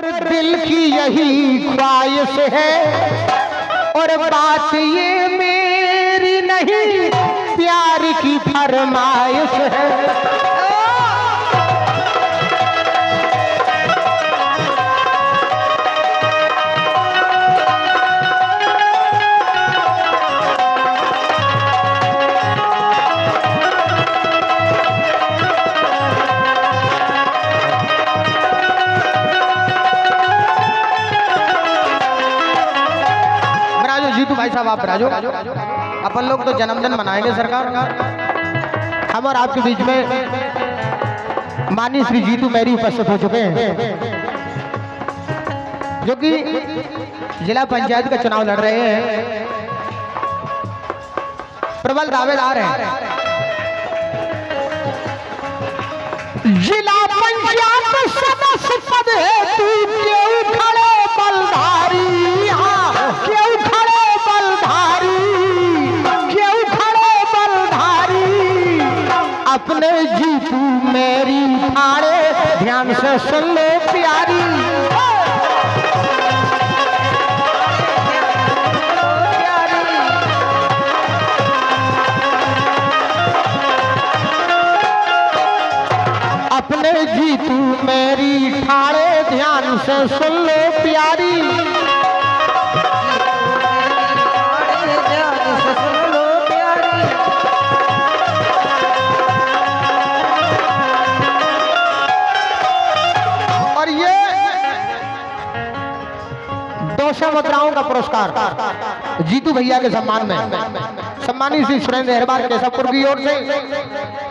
दिल की यही ख्वाहिश है और बात ये मेरी नहीं प्यार की फरमाइश है। जीतू भाई साहब आप राजो, अपन लोग तो जन्मदिन मनाएंगे सरकार। हम और आपके बीच में माननीय श्री जीतू मेरी उपस्थित हो चुके हैं, जो कि जिला पंचायत का चुनाव लड़ रहे हैं। प्रबल दावेदार हैं। जिला पंचायत सदस्य पद है तू क्यों खड़े बलधारी, क्यों खड़े बलधारी, क्यों खड़े बलधारी, अपने जीतू मेरी ठाड़े ध्यान से सुन लो प्यारी। अपने जीतू मेरी ठाड़े ध्यान से सुन लो प्यारी। और ये 200 मुद्राओं का पुरस्कार जीतू भैया के सम्मान में सम्मानित श्री सुरेंद्र हेरबार केशवपुर की ओर से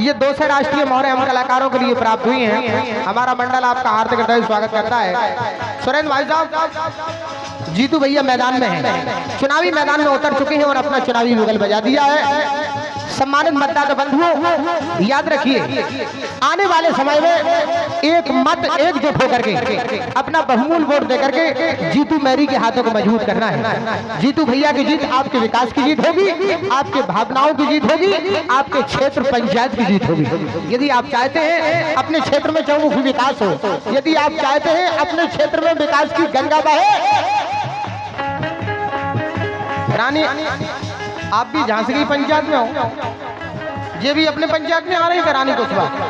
ये 200 राष्ट्रीय मोहरें हम कलाकारों के लिए प्राप्त हुई हैं। हमारा मंडल आपका हार्दिक हृदय स्वागत करता है। सुरेंद्र भाई साहब, जीतू भैया मैदान में हैं, चुनावी मैदान में उतर चुके हैं और अपना चुनावी मुगल बजा दिया है। सम्मानित मतदाता बंधुओं, याद रखिए आने वाले समय में एक मत एकजुट होकर के अपना बहुमूल्य वोट देकर के जीतू मेरी के हाथों को मजबूत करना है। जीतू भैया की जीत आपके विकास की जीत होगी, आपके भावनाओं की जीत होगी, आपके क्षेत्र पंचायत की जीत होगी। यदि आप चाहते हैं अपने क्षेत्र में चहुमुखी विकास हो, यदि आप चाहते हैं अपने क्षेत्र में विकास की गंगा बहे, रानी आप भी झांसी की पंचायत में हो, ये भी अपने पंचायत में आ रही है रानी कुशवाहा,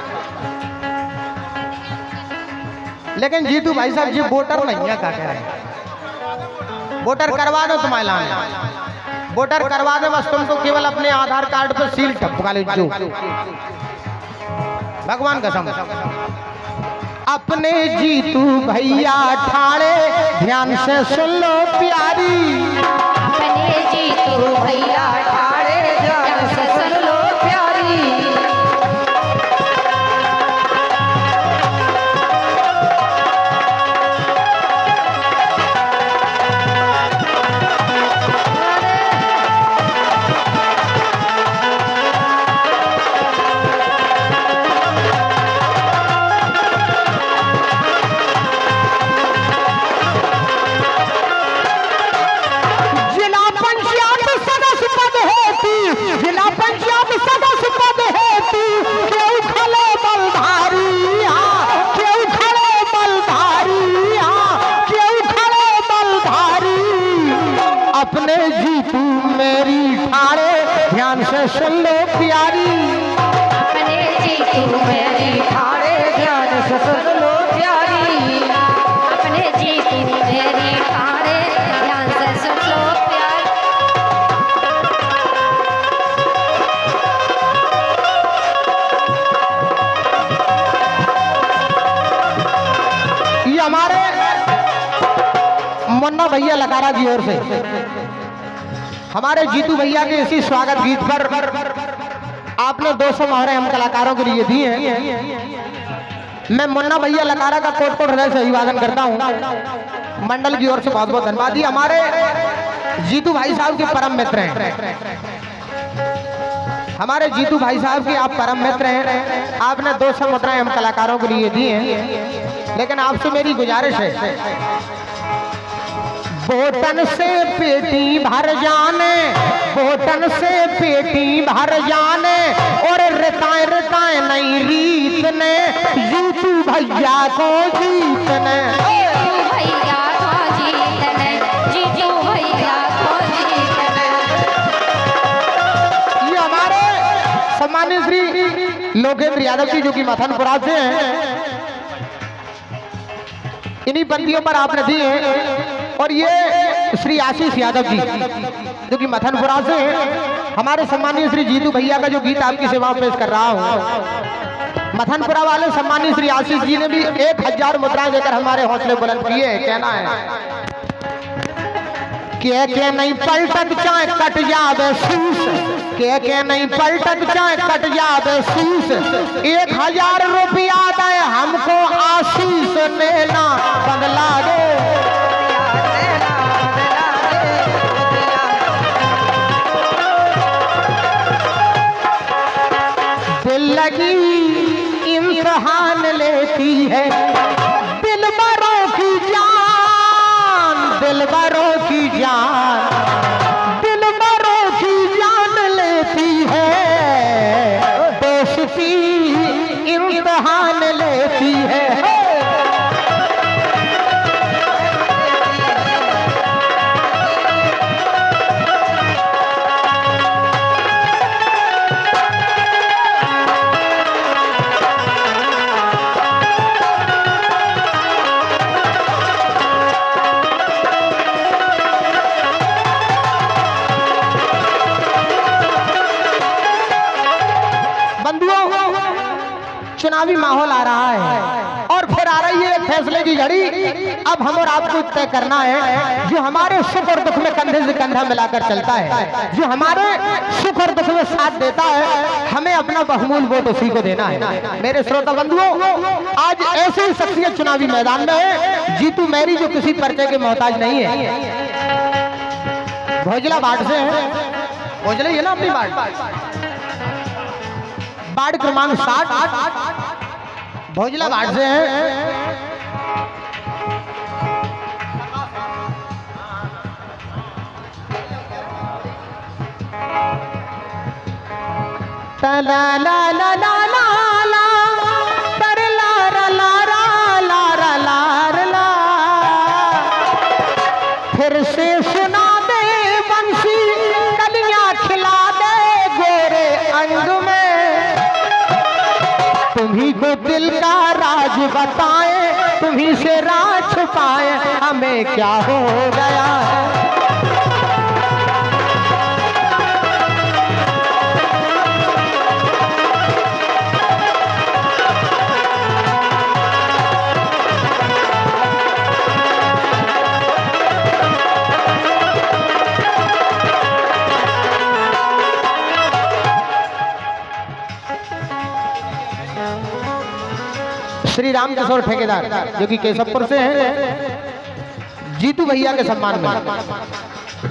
लेकिन जीतू भाई साहब ये वोटर नहीं है। क्या कह रहे हैं? वोटर करवा दो तुम्हारे लाने, वोटर करवा दे, बस तुमको केवल अपने आधार कार्ड पर सील ठपका लो। भगवान कसम, अपने जीतू भैया ठाड़े ध्यान से सुन लो प्यारी। अपने जीतू भैया ठाड़े ध्यान से सुन लो प्यारी। अपने जीतू मेरी ठाड़े ध्यान से सुन लो प्यारी। अपने जीतू मेरी ठाड़े ध्यान से सुन लो प्यारी। अपने जीतू मेरी ठाड़े ध्यान से सुन लो प्यारी। ये हमारे मुन्ना भैया लकारा की ओर से हमारे जीतू भैया के इसी स्वागत गीत पर आपने 200 मोहरें हम कलाकारों के लिए दी हैं। मैं मुन्ना भैया लकारा का कोट कोट हृदय से अभिवादन करता हूं। मंडल की ओर से बहुत बहुत धन्यवाद। ये हमारे जीतू भाई साहब के परम मित्र हैं। हमारे जीतू भाई साहब के आप परम मित्र हैं। आपने 200 मुद्राएं हम कलाकारों के लिए दी हैं, लेकिन आपसे मेरी गुजारिश है बोतन से पेटी भर जाने, बोतन से पेटी भर जाने और रिताए रिताए नई रीत ने जीतू भैया को जीतने। श्री लोकेंद्र यादव जी जो कि मथनपुरा से हैं, इन्हीं बंदियों पर आपने दी है। और ये श्री आशीष यादव जी जो कि मथनपुरा से हैं, हमारे सम्मानीय श्री जीतू भैया का जो गीत आपकी सेवा में पेश कर रहा हूँ। मथनपुरा वाले सम्मानीय श्री आशीष जी ने भी 1000 मुद्राएं देकर हमारे हौसले बुलंद किए। कहना है के नहीं पलटत चाहे कट जावे शीश, के नहीं पलटत चाहे कट जावे शीश, 1000 रुपया दे हमको आशीष लेना बदला दे। दिल लगी इम्तिहान लेती है दिलबरों की जान, दिलबरों की जान, दिलबरों की जान लेती है, दोस्ती इम्तिहान लेती है। चुनावी माहौल आ रहा है और फिर आ रही है फैसले की घड़ी। अब हम और आपको तय करना है, जो हमारे सुख और दुख में कंधे से कंधा मिलाकर चलता है, जो हमारे सुख और दुख में साथ देता है, हमें अपना बहुमूल्य वोट उसी को देना है। मेरे श्रोता बंधुओं, आज ऐसे ही शख्सियत चुनावी मैदान में है, जीतू मेरी, जो किसी परिचय के मोहताज नहीं है। भोजला बाट से है, भोजला ये ना अपनी वार्ड क्रमांक 60 भोजला वार्ड से हैं। ला ला ला ला ला ला तर ला ला ला ला ला ला ला, फिर से सुना दे बंसी कलियां खिला दे गोरे अंग में, तुम्ही को दिल का राज बताए, तुम्ही से राज छुपाए, हमें क्या हो गया है। श्री राम किशोर ठेकेदार जो कि केशवपुर से हैं, जीतू भैया के सम्मान में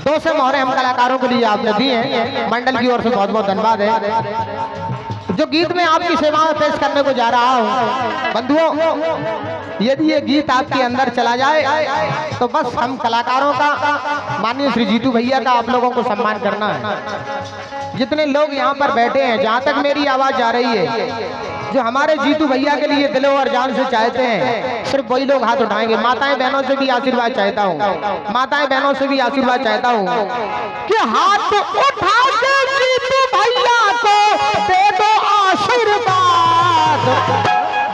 200 मोहरे हम कलाकारों के लिए आपने दी हैं। मंडल की ओर से बहुत बहुत धन्यवाद है। जो गीत में आपकी सेवा में पेश करने को जा रहा हूँ बंधुओं, यदि ये गीत आपके अंदर चला जाए तो बस हम कलाकारों का, माननीय श्री जीतू भैया का आप लोगों को सम्मान करना है। जितने लोग यहाँ पर बैठे हैं, जहाँ तक मेरी आवाज जा रही है, जो हमारे जीतू भैया के लिए दिलों और जान से चाहते हैं, सिर्फ वही लोग हाथ उठाएंगे। माताएं बहनों से भी आशीर्वाद चाहता हूँ, माताएं बहनों से भी आशीर्वाद चाहता हूँ कि हाथ उठा के जीतू भैया को दे दो आशीर्वाद।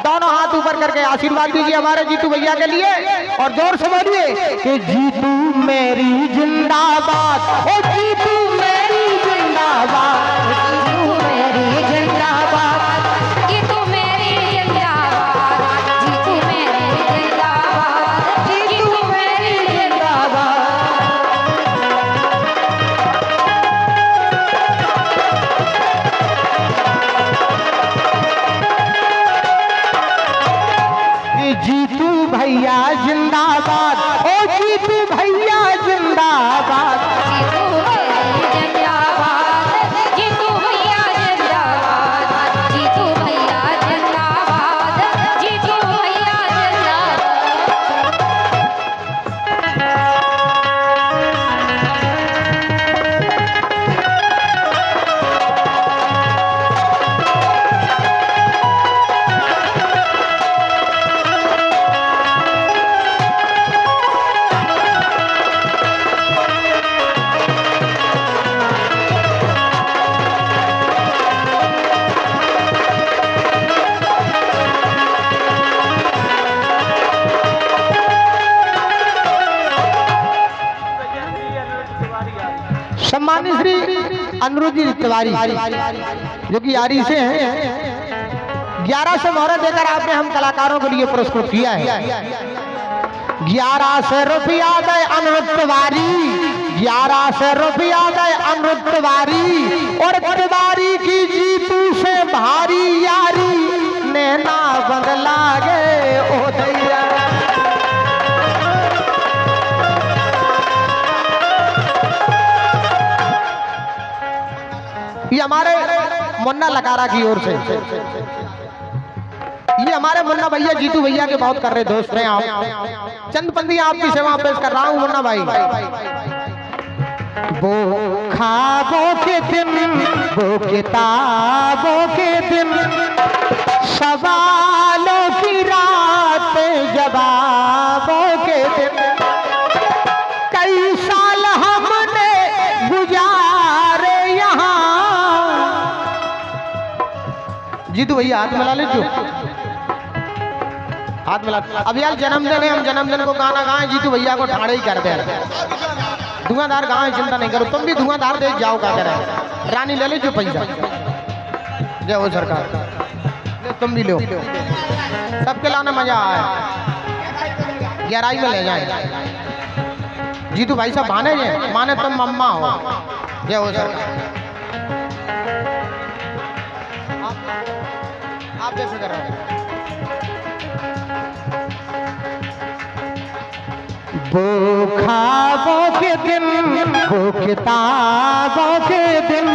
दोनों हाथ ऊपर करके आशीर्वाद दीजिए हमारे जीतू भैया के लिए और जोर से बोलिए कि जीतू मेरी जिंदाबाद, ओ जीतू मेरी जिंदाबाद, जीतू मेरी जिंदाबाद, जीतू भैया जिंदाबाद, ओ जीतू भैया जिंदाबाद, जीतू भैया जिंदाबाद, जीतू भैया जिंदाबाद, जीतू भैया जिंदाबाद, जीतू भैया जिंदाबाद। सम्मानित श्री अनिरुद्ध जी तिवारी जो कि यारी से हैं, 1100 मोहर देकर आपने हम कलाकारों के लिए पुरस्कृत किया है। 1100 रुपया दे अनिरुद्ध तिवारी, 1100 रुपया दे अनिरुद्ध तिवारी, और तिवारी की जीतू से भारी यारी, नैना बंद लागे ओ दैया। ये हमारे मुन्ना लकारा की ओर से, ये हमारे मुन्ना भैया जीतू भैया के बहुत कर रहे दोस्त हैं आप। चंद पंदियां आपकी सेवा पेश कर रहा हूं मुन्ना भाई। वो ख्वाबों के दिन, वो किताबों के दिन, सवालों की रात, जवाबों के दिन, कई साल हमने गुजारे यहाँ। जीतू भैया हाथ मिला लीजिए, हाथ मिला। अब यार जन्मदिन है, हम जन्मदिन को गाना गाएं, जीतू भैया को ठाड़े ही कर दे। धुआंधार गाएं, चिंता नहीं करो, तुम भी धुआंधार दे जाओ का करे। रानी ले लीजिए पैसा, जय हो सरकार, तुम भी लो, सबके लाना मजा आए, गहराई में ले जाए। जीतू भाई साहब माने जे, माने तुम मम्मा हो, जय हो सरकार। आप बेफिक्र रहो। वो ख्वाबों के दिन, वो किताबों के दिन,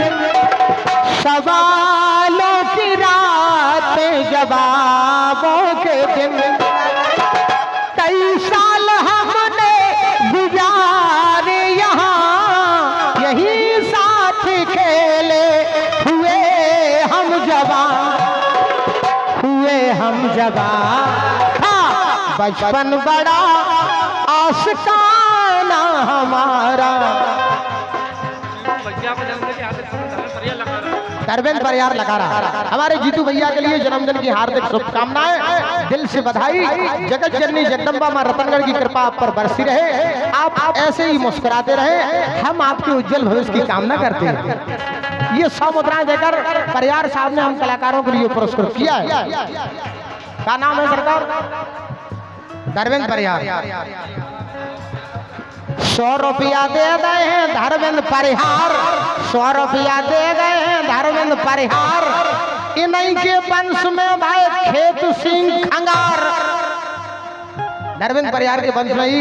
सवालों की रात, जवाबों के दिन, कई साल हमने गुजारे यहाँ, यही साथ खेले हुए हम जवान, हुए हम जवान। हाँ, बचपन बड़ा आशिकाना हमारा। धर्मेंद्र परियार लगा रहा। हमारे जीतू भैया के लिए जन्मदिन की हार्दिक शुभकामनाएं, दिल से बधाई। जगत जननी जगदम्बा मां रतनगढ़ की कृपा आप पर बरसी रहे, आप ऐसे ही मुस्कुराते रहे, हम आपके उज्जवल भविष्य की कामना करते हैं। ये 100 मुद्राएं देकर परियार साहब ने हम कलाकारों के लिए पुरस्कृत किया है। क्या नाम है सरकार? धर्मेंद्र परिहार। 100 रुपया दे गए हैं धर्मेंद्र परिहार, 100 रुपया दे गए हैं धर्मेंद्र परिहार। इन्हीं के वंश में भाई खेत सिंह खंगार, धर्मेंद्र परिहार के वंश में ही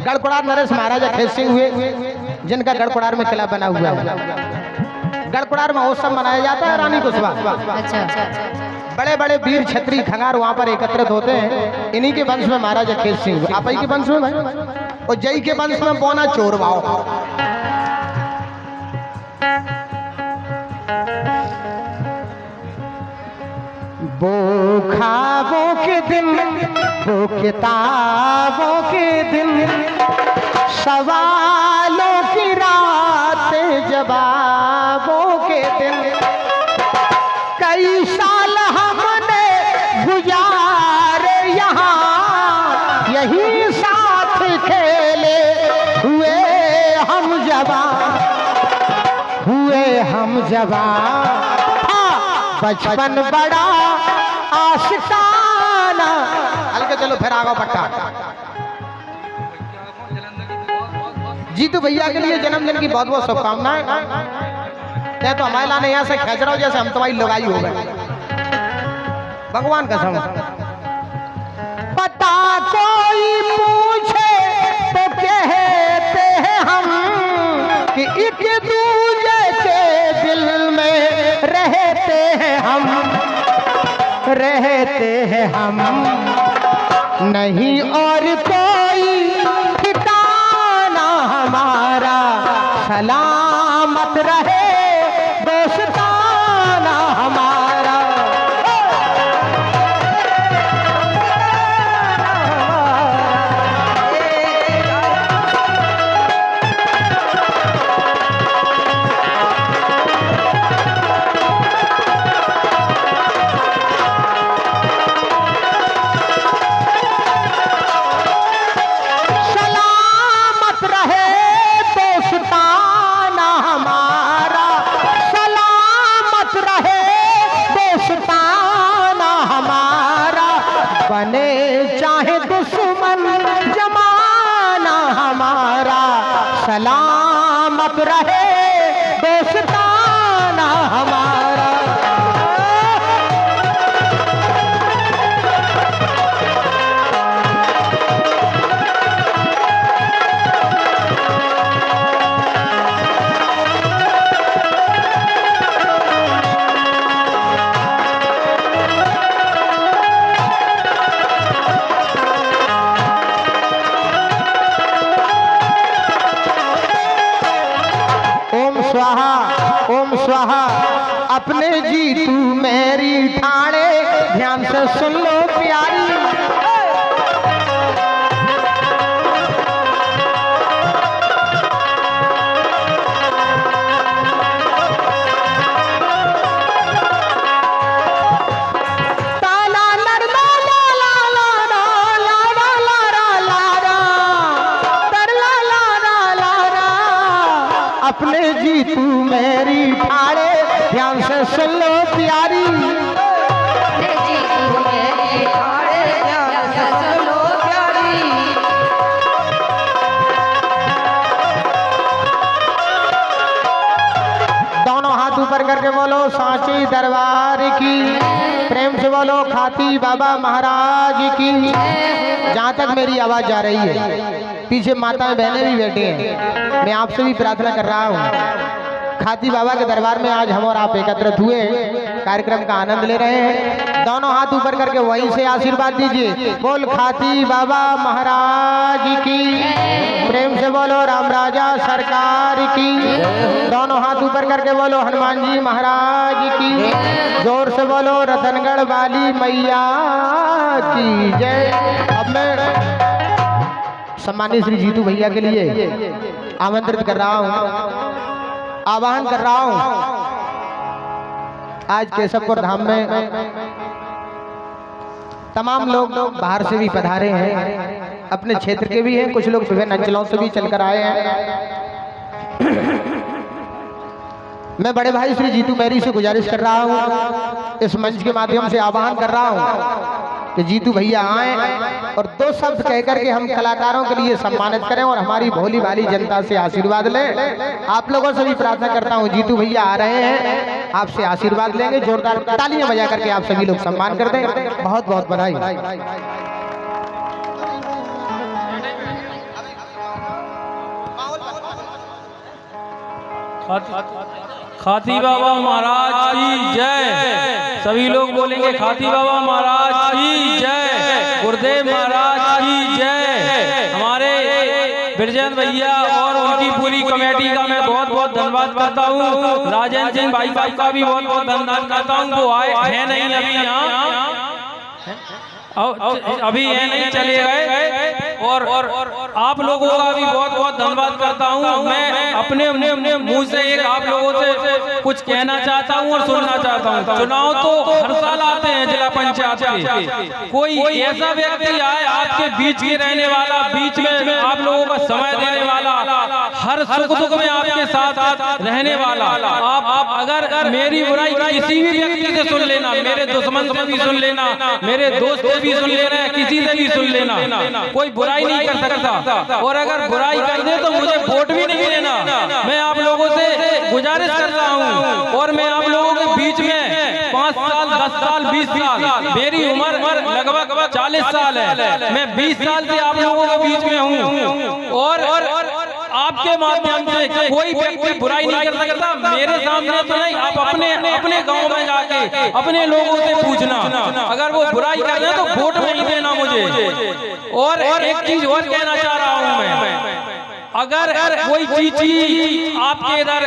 गढ़कुड़ार नरेश महाराजा खेत सिंह हुए, जिनका गढ़कुड़ार में किला बना हुआ है। गढ़कुड़ार महोत्सव मनाया जाता है रानी कुशवाहा। बड़े बड़े वीर क्षत्रिय खंगार वहां पर एकत्रित होते हैं। इन्हीं के वंश में महाराजा खेत सिंह, आप ही के वंश में भाई, और जय के वंश में बोना चोरवाओ। वो ख्वाबों के दिन, वो किताबों के दिन, सवालों की रात, जवाबों के दिन, कई साल हमने गुजारे यहाँ, यही साथ खेले हुए हम जवान, हुए हम जवान। बचपन बड़ा आशिकाना। हल्के चलो फिर आगा पट्टा। जीतू भैया के लिए जन्मदिन की बहुत बहुत शुभकामनाएं। तो हमारे लाने यहाँ से खेच रहा हो जैसे हम तुम्हारी लगाई हो गए, भगवान कसम। पता कोई पूछे तो कहते हैं हम कि एक दूजे के दिल में रहते हैं हम, रहते हैं हम, नहीं और कोई ठिकाना हमारा, सलामत रहे दोस्ताना हमारा। सलामत रहे दोस्ताना हमारा। ओम स्वाहा अपने जी तू मेरी ठाणे, ध्यान से सुन लो प्यारी। अपने जी तू मेरी ठाणे, ध्यान से सुन लो प्यारी। अपने जी तू मेरी ठाणे, ध्यान से सुन लो प्यारी। दोनों हाथ ऊपर करके बोलो सांची दरबार की, प्रेम से बोलो खाती बाबा महाराज की। जहाँ तक मेरी आवाज जा रही है, पीछे माताएं बहनें भी बैठे हैं, मैं आपसे भी प्रार्थना कर रहा हूँ। खाती बाबा के दरबार में आज हम और आप एकत्रित हुए, कार्यक्रम का आनंद ले रहे हैं। दोनों हाथ ऊपर करके वहीं से आशीर्वाद दीजिए। बोल खाती बाबा महाराज की, प्रेम से बोलो राम राजा सरकार की। दोनों हाथ ऊपर करके बोलो हनुमान जी महाराज की। जोर से बोलो रतनगढ़ वाली मैया की जय। अब मैं सम्मानित श्री जीतू भैया के लिए आमंत्रित कर रहा हूँ, आह्वान कर रहा हूँ। आज केशवपुर धाम में तमाम लोग बाहर से भी पधारे हैं, अपने क्षेत्र के भी हैं, कुछ लोग विभिन्न अंचलों से भी चलकर आए हैं। मैं बड़े भाई श्री जीतू मैरी से गुजारिश कर रहा हूँ, इस मंच के माध्यम से आह्वान कर रहा हूँ कि जीतू भैया आए और दो शब्द कहकर के हम कलाकारों के लिए सम्मानित करें और हमारी भोली भाली जनता से आशीर्वाद लें। आप लोगों से भी प्रार्थना करता हूं, जीतू भैया आ रहे हैं, आपसे आशीर्वाद लेंगे। जोरदार तालियां बजा करके आप सभी लोग सम्मान कर दें। बहुत बहुत बधाई। खाती बाबा महाराज की जय। सभी लोग बोलेंगे खाती बाबा महाराज की जय, गुरुदेव महाराज की जय। हमारे बिरजन भैया और उनकी पूरी कमेटी का मैं बहुत बहुत धन्यवाद करता हूँ। राजेंद्र सिंह भाई साहब का भी बहुत बहुत धन्यवाद करता हूँ। वो आए हैं नहीं अभी यहाँ, अभी ये नहीं चले गए। और आप लोगों का भी बहुत बहुत धन्यवाद करता हूँ। मैं अपने मुंह से एक आप लोगों से कुछ कहना चाहता हूँ और सुनना चाहता हूँ। चुनाव तो हर साल आते हैं जिला पंचायत के। कोई ऐसा व्यक्ति आए आपके बीच के रहने वाला, बीच में आप लोगों का समय देने वाला, हर सुख दुख में आपके साथ रहने वाला। आप अगर मेरी बुराई किसी भी व्यक्ति से सुन लेना, मेरे दुश्मन से भी सुन लेना, मेरे दोस्त से भी सुन लेना, किसी से भी सुन लेना, कोई बुराई नहीं कर सकता। और अगर बुराई कर दे तो मुझे वोट भी नहीं देना। मैं आप लोगों से गुजारिश कर रहा हूँ। और मैं आप लोगों के बीच में 5 साल 10 साल 20 साल, मेरी उम्र लगभग 40 साल है। मैं 20 साल से आप लोगों के बीच में हूँ और आपके माध्यम से कोई व्यक्ति बुराई नहीं कर सकता। मेरे सामने तो नहीं, आप अपने गांव में जाके अपने लोगों से पूछना, अगर वो बुराई कर रहे हैं तो वोट नहीं देना मुझे। और एक चीज और कहना चाह रहा हूँ मैं, अगर कोई चीज आपके इधर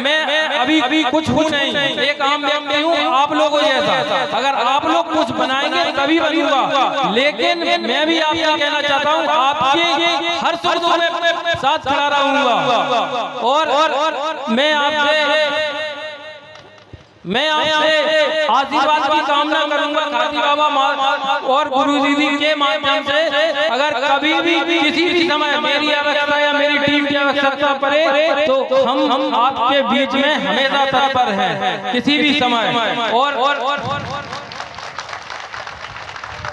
मैं अभी कुछ हूँ नहीं, एक आम व्यक्ति हूँ आप लोगों जैसा। अगर आप लोग कुछ बनाएंगे तभी बनूंगा। लेकिन मैं भी आपसे कहना चाहता हूँ, आपके हर सुख में साथ खड़ा रहूंगा। और मैं आपसे आशीर्वाद की कामना करूंगा। खाती बाबा और गुरु दीदी के माध्यम से अगर कभी भी किसी भी समय मेरी आवश्यकता या मेरी टीम की आवश्यकता पड़े तो हम आपके बीच में हमेशा तत्पर हैं, किसी भी समय। और